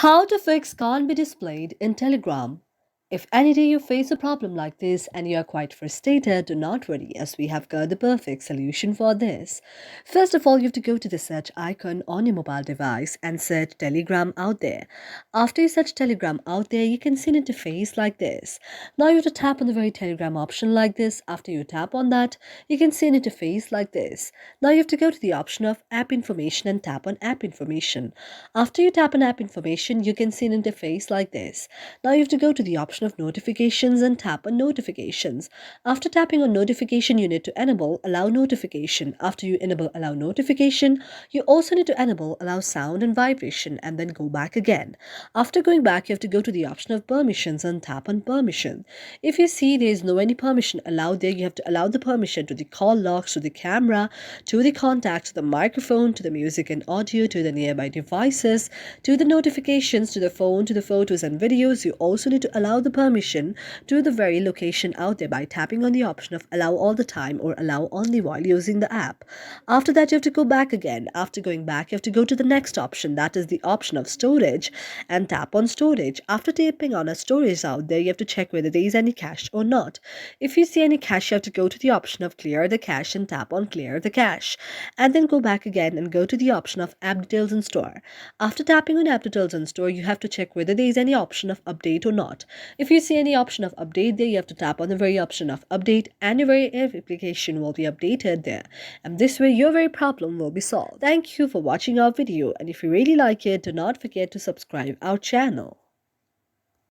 How to fix can't be displayed in Telegram. If any day you face a problem like this and you are quite frustrated, do not worry as we have got the perfect solution for this. First of all, you have to go to the search icon on your mobile device and search Telegram out there. After you search Telegram out there, you can see an interface like this. Now you have to tap on the very Telegram option like this. After you tap on that, you can see an interface like this. Now you have to go to the option of app information and tap on app information. After you tap on app information, you can see an interface like this. Now you have to go to the option of notifications and tap on notifications. After tapping on notification, you need to enable allow notification. After you enable allow notification, you also need to enable allow sound and vibration and then go back again. After going back, you have to go to the option of permissions and tap on permission. If you see there is no any permission allowed there, you have to allow the permission to the call logs, to the camera, to the contacts, to the microphone, to the music and audio, to the nearby devices, to the notifications, to the phone, to the photos and videos. You also need to allow the permission to the very location out there by tapping on the option of allow all the time or allow only while using the app. After that, you have to go back again. After going back, you have to go to the next option, that is the option of storage, and tap on storage. After tapping on a storage out there, you have to check whether there is any cache or not. If you see any cache, you have to go to the option of clear the cache and tap on clear the cache, and then go back again and go to the option of app details and store. After tapping on app details and store, you have to check whether there is any option of update or not. If you see any option of update there, you have to tap on the very option of update and your very application will be updated there. And this way your very problem will be solved. Thank you for watching our video, and if you really like it, do not forget to subscribe our channel.